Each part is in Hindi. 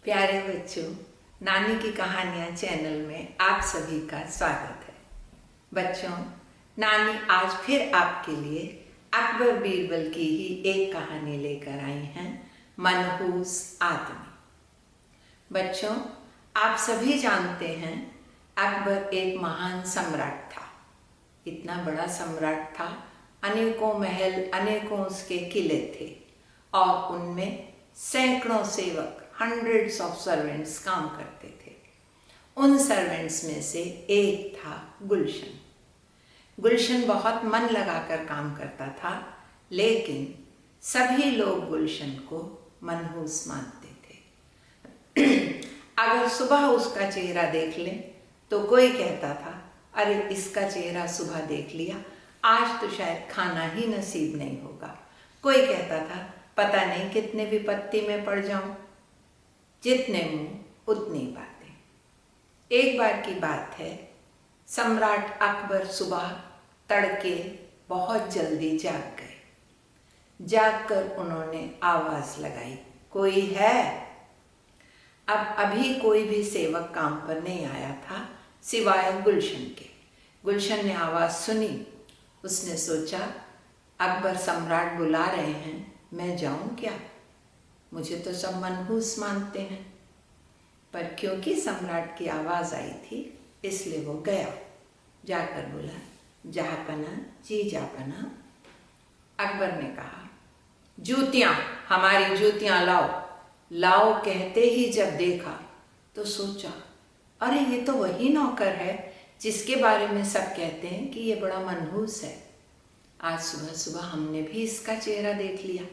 प्यारे बच्चों, नानी की कहानियाँ चैनल में आप सभी का स्वागत है। बच्चों, नानी आज फिर आपके लिए अकबर बीरबल की ही एक कहानी लेकर आई हैं, मनहूस आदमी। बच्चों, आप सभी जानते हैं अकबर एक महान सम्राट था। इतना बड़ा सम्राट था, अनेकों महल, अनेकों उसके किले थे और उनमें सैकड़ों सेवक, हंड्रेड्स ऑफ सर्वेंट्स काम करते थे। उन सर्वेंट्स में से एक था गुलशन। गुलशन बहुत मन लगाकर काम करता था, लेकिन सभी लोग गुलशन को मनहूस मानते थे। अगर सुबह उसका चेहरा देख लें तो कोई कहता था, अरे इसका चेहरा सुबह देख लिया, आज तो शायद खाना ही नसीब नहीं होगा। कोई कहता था, पता नहीं कितने विपत्ति में पड़ जाऊं। जितने मुंह उतनी बातें। एक बार की बात है, सम्राट अकबर सुबह तड़के बहुत जल्दी जाग गए। जागकर उन्होंने आवाज लगाई, कोई है? अब अभी कोई भी सेवक काम पर नहीं आया था सिवाय गुलशन के। गुलशन ने आवाज सुनी। उसने सोचा, अकबर सम्राट बुला रहे हैं, मैं जाऊं क्या? मुझे तो सब मनहूस मानते हैं। पर क्योंकि सम्राट की आवाज आई थी, इसलिए वो गया। जाकर बोला, जहाँपना जी जापना। अकबर ने कहा, जूतियां, हमारी जूतियां लाओ। लाओ कहते ही जब देखा तो सोचा, अरे ये तो वही नौकर है जिसके बारे में सब कहते हैं कि ये बड़ा मनहूस है। आज सुबह सुबह हमने भी इसका चेहरा देख लिया।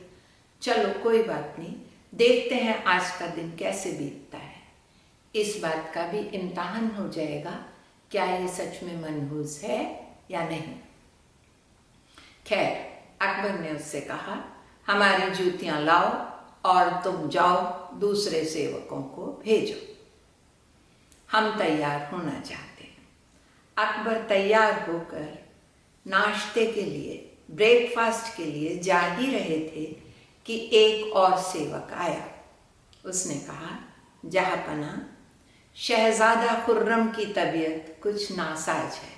चलो कोई बात नहीं, देखते हैं आज का दिन कैसे बीतता है। इस बात का भी इम्तिहान हो जाएगा, क्या ये सच में मनहूस है या नहीं। खैर, अकबर ने उससे कहा, हमारी जूतियां लाओ और तुम जाओ दूसरे सेवकों को भेजो, हम तैयार होना चाहते हैं। अकबर तैयार होकर नाश्ते के लिए, ब्रेकफास्ट के लिए जा ही रहे थे कि एक और सेवक आया। उसने कहा, जहाँपना, शहजादा खुर्रम की तबीयत कुछ नासाज है,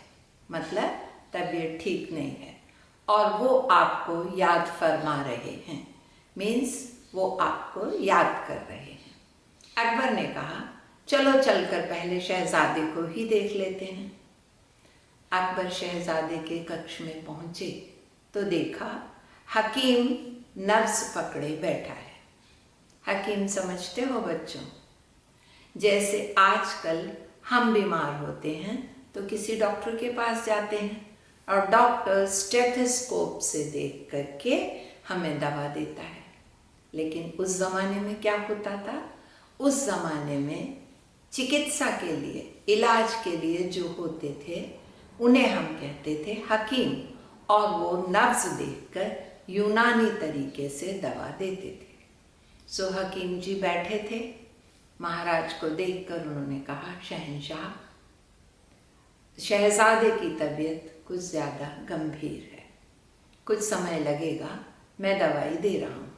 मतलब तबीयत ठीक नहीं है और वो आपको याद फरमा रहे हैं। मीन्स वो आपको याद कर रहे हैं। अकबर ने कहा, चलो चलकर पहले शहजादे को ही देख लेते हैं। अकबर शहजादे के कक्ष में पहुंचे तो देखा हकीम नब्ज पकड़े बैठा है। हकीम समझते हो बच्चों, जैसे आजकल हम बीमार होते हैं तो किसी डॉक्टर के पास जाते हैं और डॉक्टर स्टेथोस्कोप से देख करके हमें दवा देता है। लेकिन उस ज़माने में क्या होता था? उस ज़माने में चिकित्सा के लिए, इलाज के लिए जो होते थे उन्हें हम कहते थे हकीम, और वो नब्ज देखकर यूनानी तरीके से दवा देते थे। सो हकीम जी बैठे थे। महाराज को देखकर उन्होंने कहा, शहंशाह, शहजादे की तबीयत कुछ ज़्यादा गंभीर है, कुछ समय लगेगा, मैं दवाई दे रहा हूँ।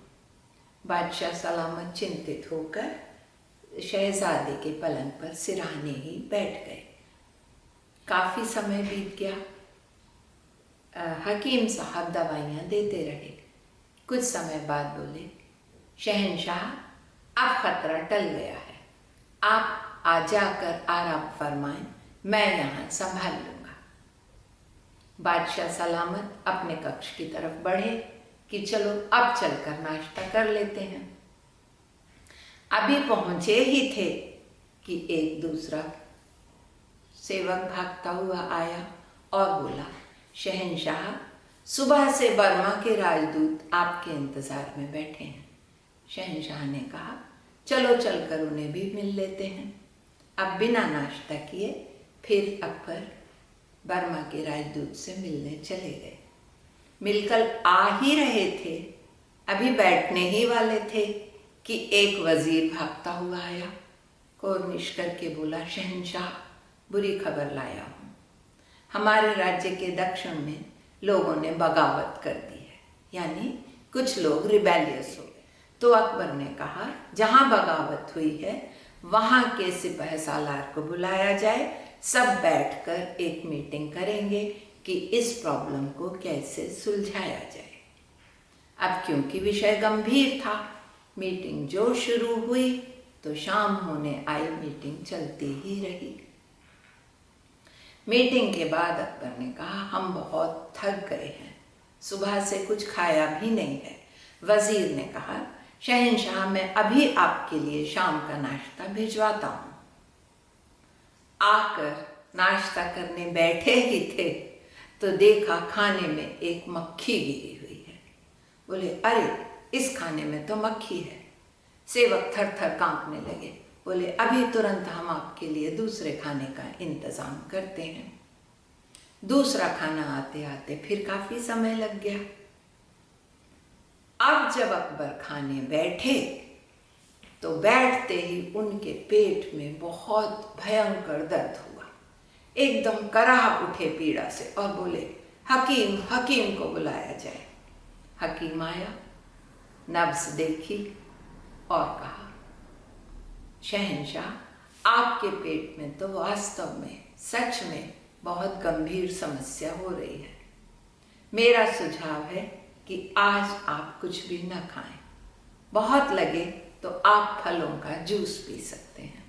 बादशाह सलामत चिंतित होकर शहजादे के पलंग पर सिरहाने ही बैठ गए। काफ़ी समय बीत गया। हकीम साहब दवाइयाँ देते रहे। कुछ समय बाद बोले, शहंशाह, अब खतरा टल गया है, आप आ जाकर आराम फरमाएं, मैं यहाँ संभाल लूँगा। बादशाह सलामत अपने कक्ष की तरफ बढ़े कि चलो अब चलकर नाश्ता कर लेते हैं। अभी पहुँचे ही थे कि एक दूसरा सेवक भागता हुआ आया और बोला, शहंशाह, सुबह से बर्मा के राजदूत आपके इंतजार में बैठे हैं। शहंशाह ने कहा, चलो चलकर उन्हें भी मिल लेते हैं। अब बिना नाश्ता किए फिर अकबर बर्मा के राजदूत से मिलने चले गए। मिलकर आ ही रहे थे, अभी बैठने ही वाले थे कि एक वजीर भागता हुआ आया। कोर्निश करके बोला, शहंशाह, बुरी खबर लाया हूँ। हमारे राज्य के दक्षिण में लोगों ने बगावत कर दी है, यानी कुछ लोग रिबेलियस हो गए। तो अकबर ने कहा, जहां बगावत हुई है वहां के सिपह सालार को बुलाया जाए, सब बैठकर एक मीटिंग करेंगे कि इस प्रॉब्लम को कैसे सुलझाया जाए। अब क्योंकि विषय गंभीर था, मीटिंग जो शुरू हुई तो शाम होने आई मीटिंग चलती ही रही। मीटिंग के बाद अकबर ने कहा, हम बहुत थक गए हैं, सुबह से कुछ खाया भी नहीं है। वजीर ने कहा, शहंशाह मैं अभी आपके लिए शाम का नाश्ता भिजवाता हूं। आकर नाश्ता करने बैठे ही थे तो देखा खाने में एक मक्खी गिरी हुई है। बोले, अरे इस खाने में तो मक्खी है। सेवक थर थर कांपने लगे। बोले, अभी तुरंत हम आपके लिए दूसरे खाने का इंतजाम करते हैं। दूसरा खाना आते आते फिर काफी समय लग गया। अब जब अकबर खाने बैठे तो बैठते ही उनके पेट में बहुत भयंकर दर्द हुआ। एकदम कराह उठे पीड़ा से और बोले, हकीम हकीम को बुलाया जाए। हकीम आया, नब्ज देखी और कहा, शहंशाह आपके पेट में तो वास्तव में सच में बहुत गंभीर समस्या हो रही है। मेरा सुझाव है कि आज आप कुछ भी न खाएं। बहुत लगे तो आप फलों का जूस पी सकते हैं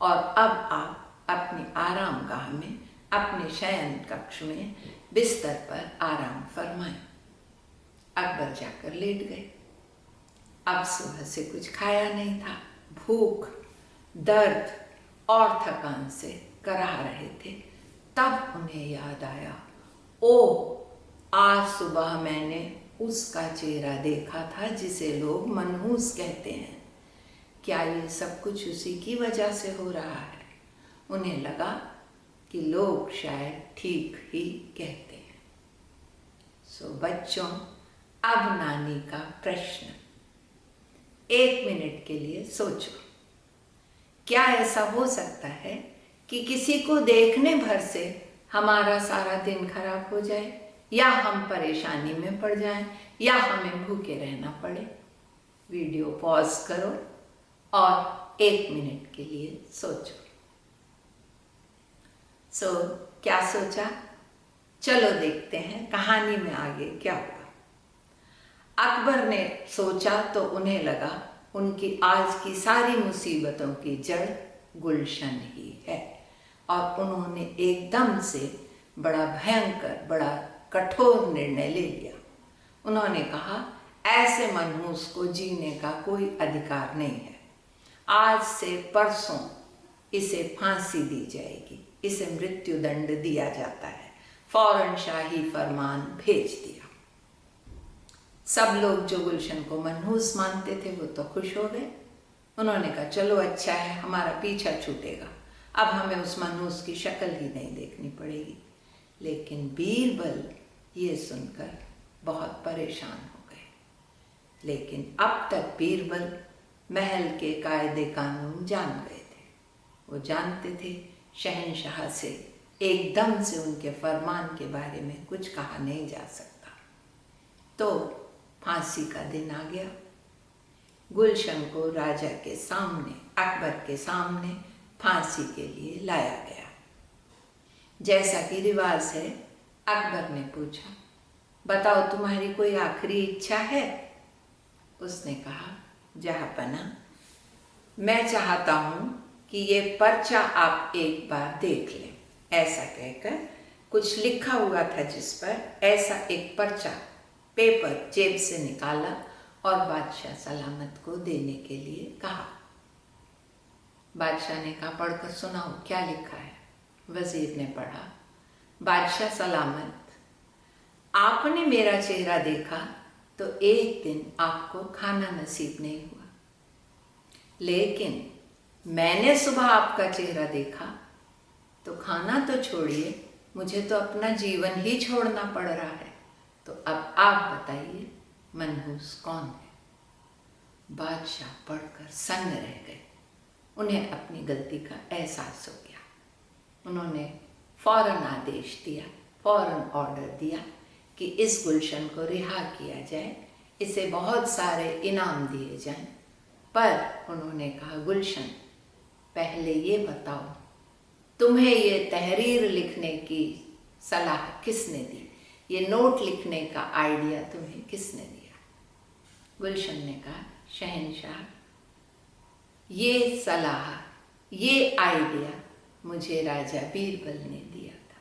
और अब आप अपनी आरामगाह में, अपने शयन कक्ष में बिस्तर पर आराम फरमाएं। अकबर जाकर लेट गए। अब सुबह से कुछ खाया नहीं था। भूख, दर्द और थकान से कराह रहे थे। तब उन्हें याद आया, ओ आज सुबह मैंने उसका चेहरा देखा था जिसे लोग मनहूस कहते हैं। क्या ये सब कुछ उसी की वजह से हो रहा है? उन्हें लगा कि लोग शायद ठीक ही कहते हैं। सो बच्चों, अब नानी का प्रश्न, 1 मिनट के लिए सोचो। क्या ऐसा हो सकता है कि किसी को देखने भर से हमारा सारा दिन खराब हो जाए, या हम परेशानी में पड़ जाएं, या हमें भूखे रहना पड़े? वीडियो पॉज करो और 1 मिनट के लिए सोचो। क्या सोचा? चलो देखते हैं कहानी में आगे क्या हुआ। अकबर ने सोचा तो उन्हें लगा उनकी आज की सारी मुसीबतों की जड़ गुलशन ही है, और उन्होंने एकदम से बड़ा भयंकर, बड़ा कठोर निर्णय ले लिया। उन्होंने कहा, ऐसे मनहूस को जीने का कोई अधिकार नहीं है। आज से परसों इसे फांसी दी जाएगी, इसे मृत्यु दंड दिया जाता है। फौरन शाही फरमान भेज दिया। सब लोग जो गुलशन को मनहूस मानते थे वो तो खुश हो गए। उन्होंने कहा, चलो अच्छा है, हमारा पीछा छूटेगा, अब हमें उस मनहूस की शक्ल ही नहीं देखनी पड़ेगी। लेकिन बीरबल ये सुनकर बहुत परेशान हो गए। लेकिन अब तक बीरबल महल के कायदे कानून जान गए थे। वो जानते थे शहंशाह से एकदम से उनके फरमान के बारे में कुछ कहा नहीं जा सकता। तो फांसी का दिन आ गया। गुलशन को राजा के सामने, अकबर के सामने फांसी के लिए लाया गया। जैसा कि रिवाज है, अकबर ने पूछा, बताओ तुम्हारी कोई आखिरी इच्छा है? उसने कहा, जहांपना, मैं चाहता हूं कि ये पर्चा आप एक बार देख लें। ऐसा कहकर कुछ लिखा हुआ था जिस पर ऐसा एक पर्चा पेपर जेब से निकाला और बादशाह सलामत को देने के लिए कहा। बादशाह ने कहा, पढ़कर सुनाओ क्या लिखा है। वजीर ने पढ़ा, बादशाह सलामत, आपने मेरा चेहरा देखा तो एक दिन आपको खाना नसीब नहीं हुआ, लेकिन मैंने सुबह आपका चेहरा देखा तो खाना तो छोड़िए, मुझे तो अपना जीवन ही छोड़ना पड़ रहा है। तो अब आप बताइए, मनहूस कौन है? बादशाह पढ़कर सन्न रह गए। उन्हें अपनी गलती का एहसास हो गया। उन्होंने फौरन आदेश दिया, फौरन ऑर्डर दिया कि इस गुलशन को रिहा किया जाए। इसे बहुत सारे इनाम दिए जाएं। पर उन्होंने कहा, गुलशन पहले ये बताओ, तुम्हें ये तहरीर लिखने की सलाह किसने दी? ये नोट लिखने का आइडिया तुम्हें किसने दिया? गुलशन ने कहा, शहंशाह, ये सलाह, ये आइडिया मुझे राजा बीरबल ने दिया था।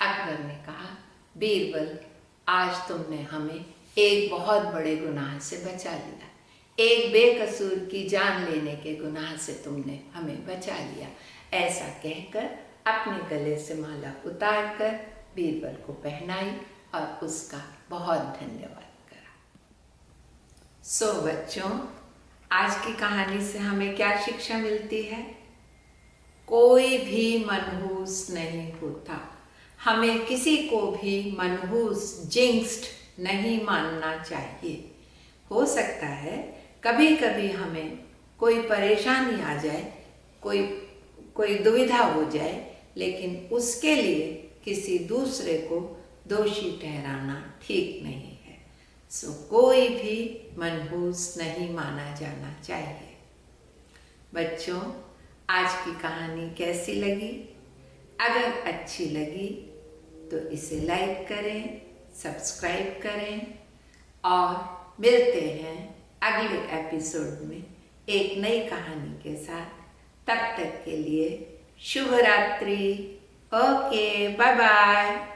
अकबर ने कहा, बीरबल, आज तुमने हमें एक बहुत बड़े गुनाह से बचा लिया। एक बेकसूर की जान लेने के गुनाह से तुमने हमें बचा लिया। ऐसा कहकर अपने गले से माला उतारकर बीरबल को पहनाई और उसका बहुत धन्यवाद करा। सो बच्चों, आज की कहानी से हमें क्या शिक्षा मिलती है? कोई भी मनहूस नहीं होता। हमें किसी को भी मनहूस, जिंक्स्ड नहीं मानना चाहिए। हो सकता है कभी कभी हमें कोई परेशानी आ जाए, कोई दुविधा हो जाए, लेकिन उसके लिए किसी दूसरे को दोषी ठहराना ठीक नहीं है। सो कोई भी मनहूस नहीं माना जाना चाहिए। बच्चों, आज की कहानी कैसी लगी? अगर अच्छी लगी तो इसे लाइक करें, सब्सक्राइब करें और मिलते हैं अगले एपिसोड में एक नई कहानी के साथ। तब तक के लिए शुभ रात्रि। Okay, bye bye.